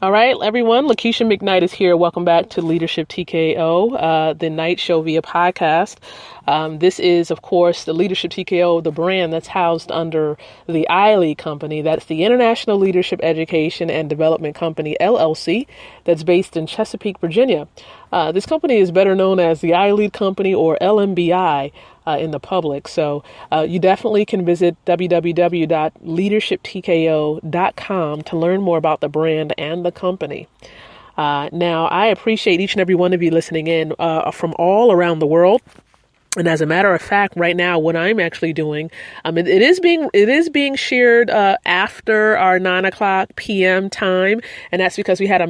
All right, everyone. Lakeisha McKnight is here. Welcome back to Leadership TKO, the night show via podcast. This is, of course, the Leadership TKO, the brand that's housed under the iLead Company. That's the International Leadership Education and Development Company, LLC, that's based in Chesapeake, Virginia. This company is better known as the iLead Company or LMBI in the public. So you definitely can visit www.leadershiptko.com to learn more about the brand and the company. Now, I appreciate each and every one of you listening in from all around the world. And as a matter of fact, right now, what I'm actually doing, it is being shared after our 9:00 p.m. time, and that's because we have a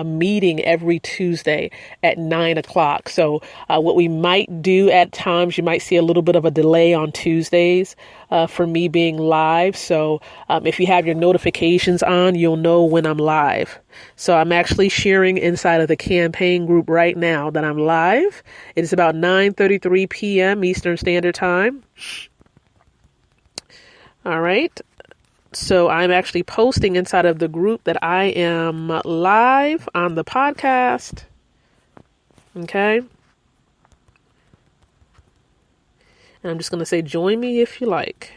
meeting every Tuesday at 9:00. So what we might do at times, you might see a little bit of a delay on Tuesdays for me being live. So if you have your notifications on, you'll know when I'm live. So I'm actually sharing inside of the campaign group right now that I'm live. It is about 9:33 p.m. Eastern Standard Time. All right. So I'm actually posting inside of the group that I am live on the podcast. Okay. And I'm just going to say, join me if you like.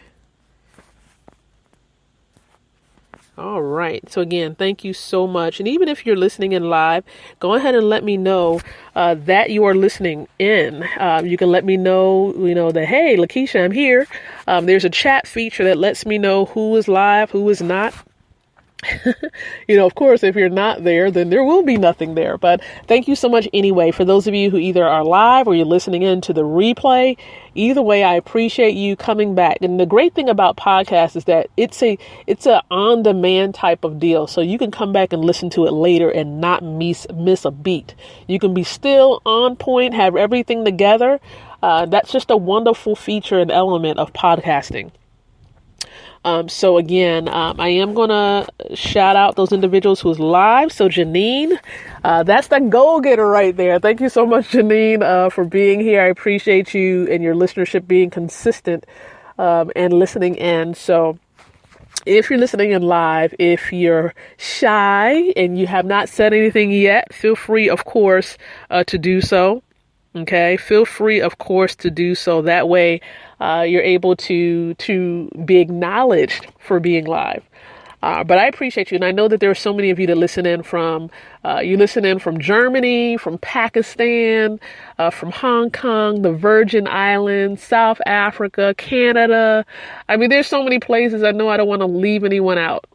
All right. So again, thank you so much. And even if you're listening in live, go ahead and let me know that you are listening in. You can let me know, that, hey, Lakeisha, I'm here. There's a chat feature that lets me know who is live, who is not. Of course, if you're not there, then there will be nothing there. But thank you so much anyway. For those of you who either are live or you're listening in to the replay, either way, I appreciate you coming back. And the great thing about podcasts is that it's a on-demand type of deal. So you can come back and listen to it later and not miss a beat. You can be still on point, have everything together. That's just a wonderful feature and element of podcasting. So again, I am going to shout out those individuals who's live. So Janine, that's the go-getter right there. Thank you so much, Janine, for being here. I appreciate you and your listenership being consistent, and listening in. So if you're listening in live, if you're shy and you have not said anything yet, feel free, of course, to do so. Okay. Feel free, of course, to do so. That way, you're able to be acknowledged for being live. But I appreciate you. And I know that there are so many of you that listen in from Germany, from Pakistan, from Hong Kong, the Virgin Islands, South Africa, Canada. I mean, there's so many places. I know I don't want to leave anyone out.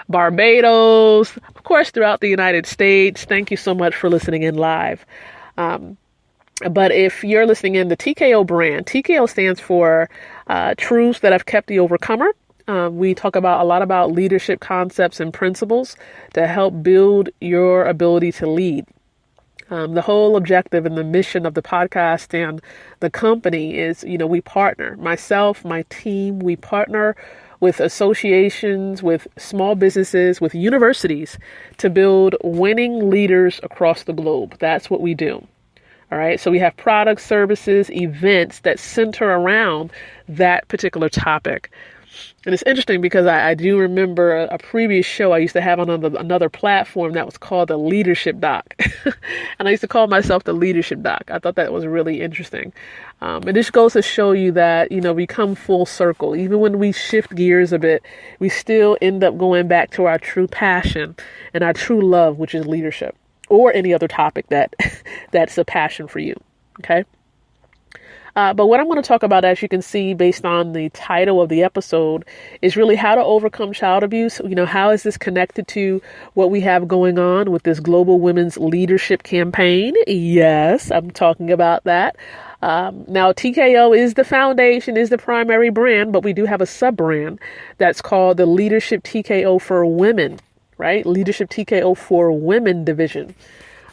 Barbados, of course, throughout the United States. Thank you so much for listening in live. But if you're listening in the TKO brand, TKO stands for Truths That Have Kept the Overcomer. We talk a lot about leadership concepts and principles to help build your ability to lead. The whole objective and the mission of the podcast and the company is, we partner. Myself, my team, we partner with associations, with small businesses, with universities to build winning leaders across the globe. That's what we do. All right. So we have products, services, events that center around that particular topic. And it's interesting because I do remember a previous show I used to have on another platform that was called the Leadership Doc. And I used to call myself the Leadership Doc. I thought that was really interesting. And this goes to show you that, we come full circle. Even when we shift gears a bit, we still end up going back to our true passion and our true love, which is leadership. Or any other topic that's a passion for you. Okay. But what I'm going to talk about, as you can see, based on the title of the episode, is really how to overcome child abuse. How is this connected to what we have going on with this Global Women's Leadership Campaign? Yes, I'm talking about that. Now, TKO is the foundation, is the primary brand, but we do have a sub-brand that's called the Leadership TKO for Women. Right? Leadership TKO for Women division.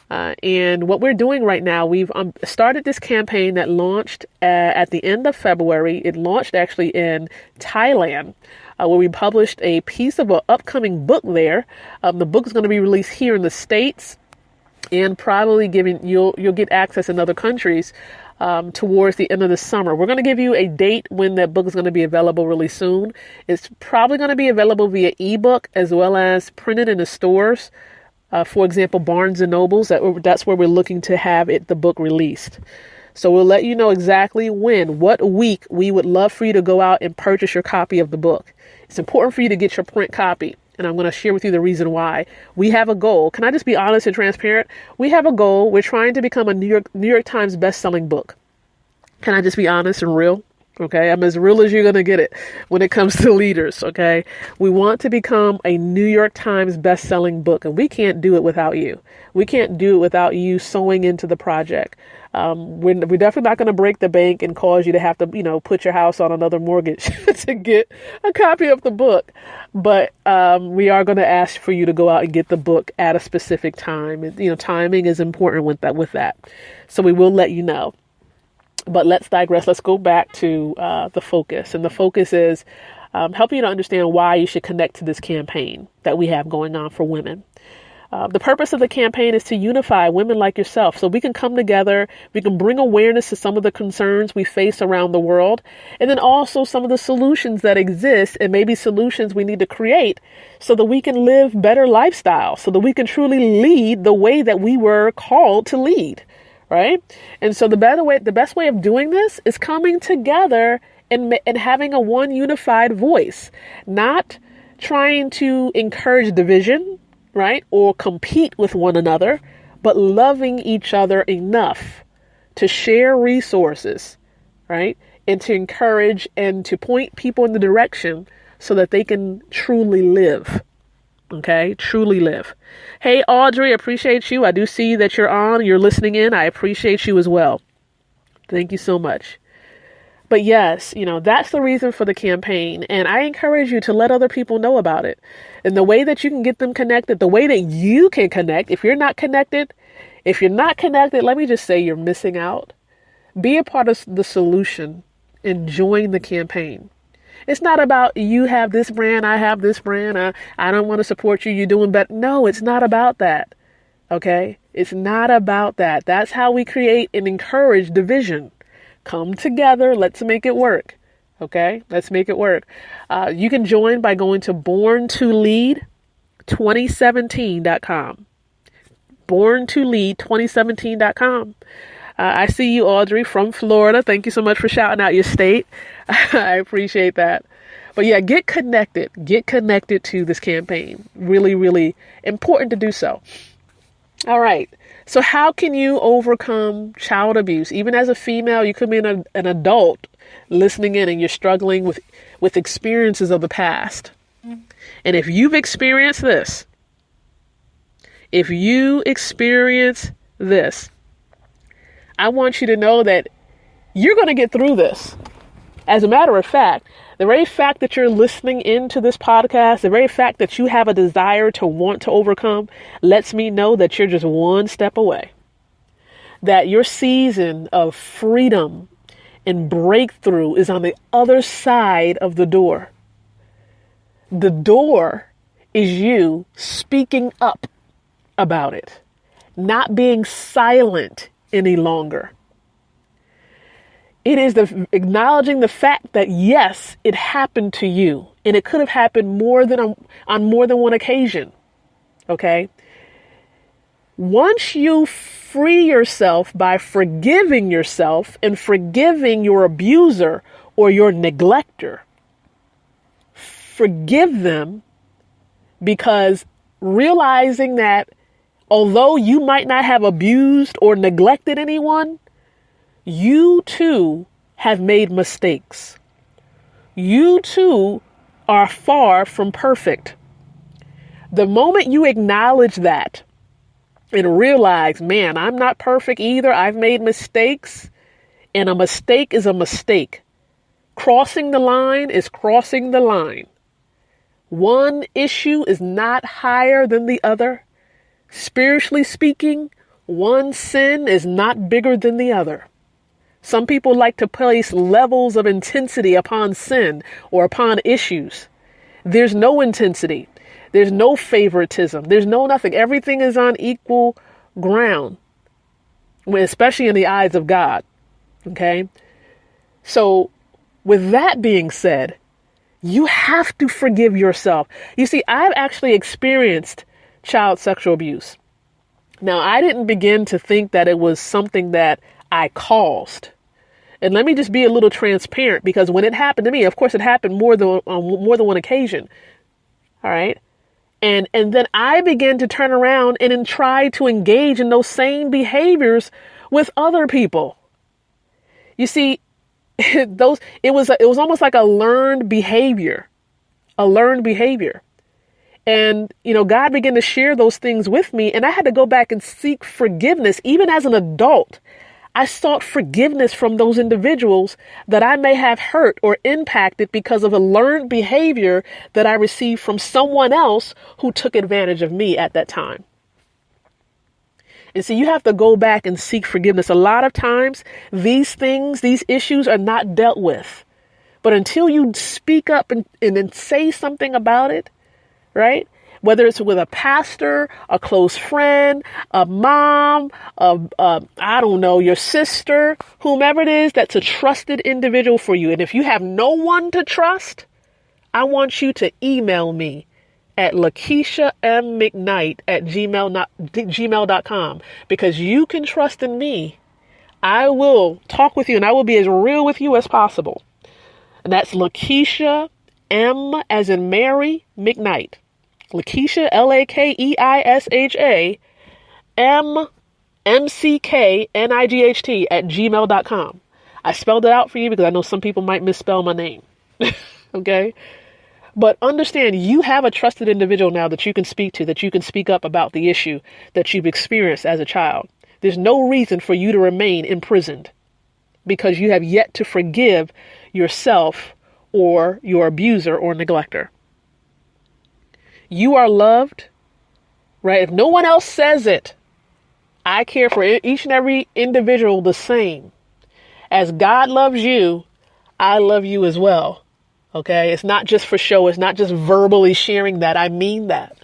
And what we're doing right now, we've started this campaign that launched at the end of February. It launched actually in Thailand, where we published a piece of an upcoming book there. The book is going to be released here in the States and probably you'll get access in other countries towards the end of the summer. We're going to give you a date when that book is going to be available really soon. It's probably going to be available via ebook as well as printed in the stores. For example, Barnes and Nobles. That's where we're looking to have the book released. So we'll let you know exactly what week we would love for you to go out and purchase your copy of the book. It's important for you to get your print copy. And I'm going to share with you the reason why. We have a goal. Can I just be honest and transparent? We have a goal. We're trying to become a New York Times best-selling book. Can I just be honest and real? Okay, I'm as real as you're going to get it when it comes to leaders. Okay, we want to become a New York Times best-selling book, and we can't do it without you. We can't do it without you sewing into the project. We're definitely not going to break the bank and cause you to have to, put your house on another mortgage to get a copy of the book. But we are going to ask for you to go out and get the book at a specific time. And, timing is important with that. So we will let you know. But let's digress. Let's go back to the focus. And the focus is helping you to understand why you should connect to this campaign that we have going on for women. The purpose of the campaign is to unify women like yourself so we can come together. We can bring awareness to some of the concerns we face around the world. And then also some of the solutions that exist and maybe solutions we need to create so that we can live better lifestyles, so that we can truly lead the way that we were called to lead. Right. And so the best way of doing this is coming together and having a one unified voice, not trying to encourage division, right, or compete with one another, but loving each other enough to share resources, right, and to encourage and to point people in the direction so that they can truly live. Okay, truly live. Hey, Audrey, appreciate you. I do see that you're listening in. I appreciate you as well. Thank you so much. But yes, that's the reason for the campaign. And I encourage you to let other people know about it. And the way that you can get them connected, the way that you can connect, if you're not connected, let me just say you're missing out. Be a part of the solution and join the campaign. It's not about you have this brand, I have this brand, I don't want to support you, you're doing better. No, it's not about that. Okay? It's not about that. That's how we create and encourage division. Come together. Let's make it work. Okay? Let's make it work. You can join by going to borntolead2017.com. borntolead2017.com. I see you, Audrey, from Florida. Thank you so much for shouting out your state. I appreciate that. But yeah, get connected. Get connected to this campaign. Really, really important to do so. All right. So how can you overcome child abuse? Even as a female, you could be an adult listening in and you're struggling with experiences of the past. And if you've experienced this, I want you to know that you're going to get through this. As a matter of fact, the very fact that you're listening into this podcast, the very fact that you have a desire to want to overcome, lets me know that you're just one step away. That your season of freedom and breakthrough is on the other side of the door. The door is you speaking up about it, not being silent any longer. It is acknowledging the fact that yes, it happened to you, and it could have happened on more than one occasion. Okay. Once you free yourself by forgiving yourself and forgiving your abuser or your neglector, forgive them, because realizing that although you might not have abused or neglected anyone, you too have made mistakes. You too are far from perfect. The moment you acknowledge that and realize, man, I'm not perfect either. I've made mistakes, and a mistake is a mistake. Crossing the line is crossing the line. One issue is not higher than the other. Spiritually speaking, one sin is not bigger than the other. Some people like to place levels of intensity upon sin or upon issues. There's no intensity. There's no favoritism. There's no nothing. Everything is on equal ground, especially in the eyes of God. Okay. So with that being said, you have to forgive yourself. You see, I've actually experienced child sexual abuse. Now, I didn't begin to think that it was something that I caused. And let me just be a little transparent, because when it happened to me, of course, it happened more than on more than one occasion. All right. And then I began to turn around and then try to engage in those same behaviors with other people. You see, it was almost like a learned behavior. And, God began to share those things with me, and I had to go back and seek forgiveness. Even as an adult, I sought forgiveness from those individuals that I may have hurt or impacted because of a learned behavior that I received from someone else who took advantage of me at that time. And so you have to go back and seek forgiveness. A lot of times, these issues are not dealt with. But until you speak up and then say something about it, right? Whether it's with a pastor, a close friend, a mom, I don't know, your sister, whomever it is that's a trusted individual for you. And if you have no one to trust, I want you to email me at Lakeisha McKnight at gmail.com, because you can trust in me. I will talk with you, and I will be as real with you as possible. And that's Lakeisha M as in Mary McKnight. Lakeisha, Lakeisha MCKNIGHT at gmail.com. I spelled it out for you because I know some people might misspell my name. Okay. But understand, you have a trusted individual now that you can speak to, that you can speak up about the issue that you've experienced as a child. There's no reason for you to remain imprisoned because you have yet to forgive yourself or your abuser or neglector. You are loved, right? If no one else says it, I care for each and every individual the same. As God loves you, I love you as well. Okay, it's not just for show. It's not just verbally sharing that. I mean that.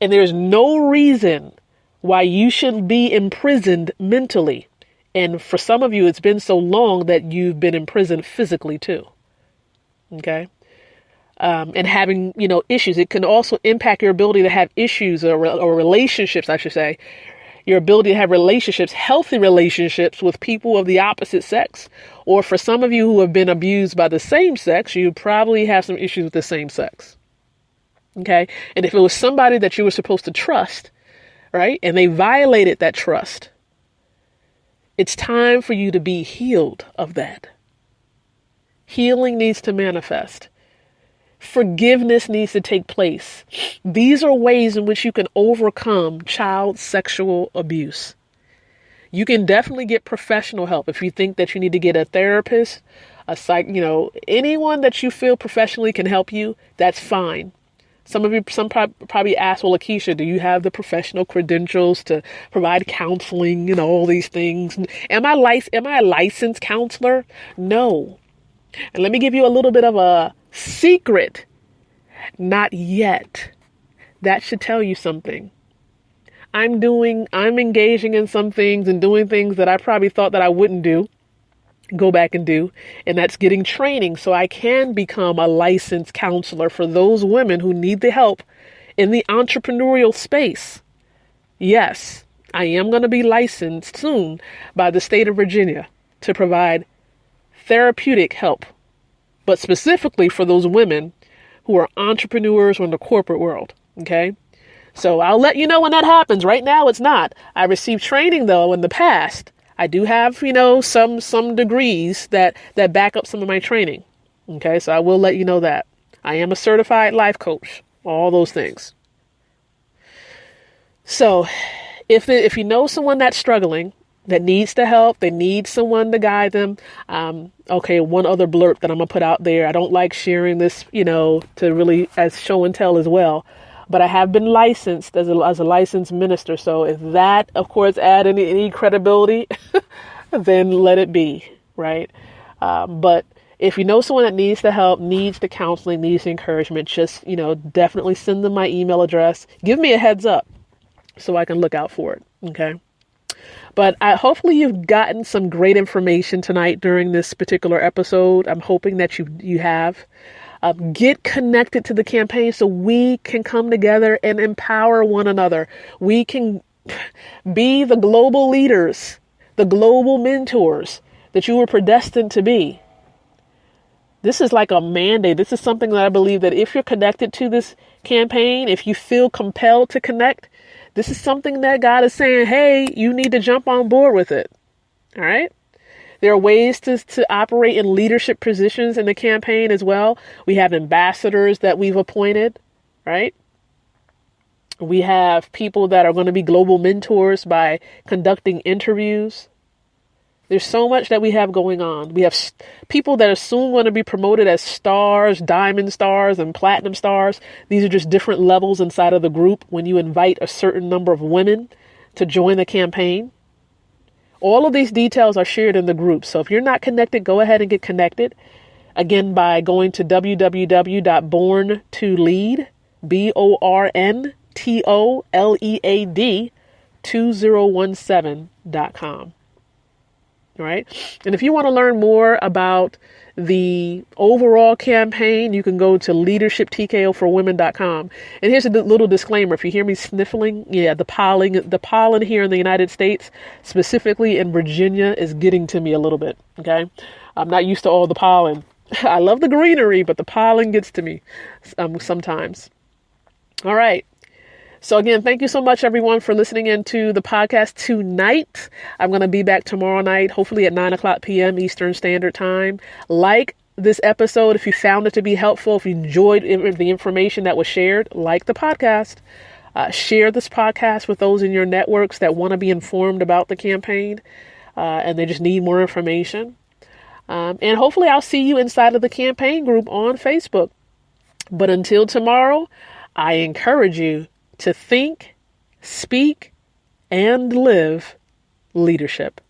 And there's no reason why you should be imprisoned mentally. And for some of you, it's been so long that you've been imprisoned physically too. Okay. And having, issues. It can also impact your ability to have issues or relationships, I should say. Your ability to have relationships, healthy relationships with people of the opposite sex. Or for some of you who have been abused by the same sex, you probably have some issues with the same sex. Okay. And if it was somebody that you were supposed to trust, right, and they violated that trust, it's time for you to be healed of that. Healing needs to manifest. Forgiveness needs to take place. These are ways in which you can overcome child sexual abuse. You can definitely get professional help if you think that you need to get a therapist, anyone that you feel professionally can help you. That's fine. Some probably ask, well, Lakeisha, do you have the professional credentials to provide counseling and all these things? Am I a licensed counselor? No. And let me give you a little bit of a secret. Not yet. That should tell you something. I'm engaging in some things and doing things that I probably thought that I wouldn't go back and do. And that's getting training so I can become a licensed counselor for those women who need the help in the entrepreneurial space. Yes, I am going to be licensed soon by the state of Virginia to provide therapeutic help, but specifically for those women who are entrepreneurs or in the corporate world. Okay. So I'll let you know when that happens. Right now, it's not. I received training though in the past. I do have, some degrees that back up some of my training. Okay. So I will let you know that I am a certified life coach, all those things. So if you know someone that's struggling, that needs the help, they need someone to guide them. Okay, one other blurb that I'm going to put out there. I don't like sharing this, to really as show and tell as well. But I have been licensed as a licensed minister. So if that, of course, add any credibility, then let it be, right? But if you know someone that needs the help, needs the counseling, needs the encouragement, just, definitely send them my email address. Give me a heads up so I can look out for it. Okay. But hopefully you've gotten some great information tonight during this particular episode. I'm hoping that you have. Get connected to the campaign so we can come together and empower one another. We can be the global leaders, the global mentors that you were predestined to be. This is like a mandate. This is something that I believe that if you're connected to this campaign, if you feel compelled to connect, this is something that God is saying, hey, you need to jump on board with it. All right. There are ways to operate in leadership positions in the campaign as well. We have ambassadors that we've appointed, right? We have people that are going to be global mentors by conducting interviews. There's so much that we have going on. We have people that are soon going to be promoted as stars, diamond stars, and platinum stars. These are just different levels inside of the group when you invite a certain number of women to join the campaign. All of these details are shared in the group. So if you're not connected, go ahead and get connected. Again, by going to www.borntolead, BORNTOLEAD 2017.com. All right. And if you want to learn more about the overall campaign, you can go to leadershiptkoforwomen.com. And here's a little disclaimer. If you hear me sniffling, the pollen here in the United States, specifically in Virginia, is getting to me a little bit. Okay. I'm not used to all the pollen. I love the greenery, but the pollen gets to me sometimes. All right. So again, thank you so much, everyone, for listening into the podcast tonight. I'm going to be back tomorrow night, hopefully at 9:00 p.m. Eastern Standard Time. Like this episode if you found it to be helpful, if you enjoyed the information that was shared, like the podcast. Share this podcast with those in your networks that want to be informed about the campaign and they just need more information. And hopefully I'll see you inside of the campaign group on Facebook. But until tomorrow, I encourage you to think, speak, and live leadership.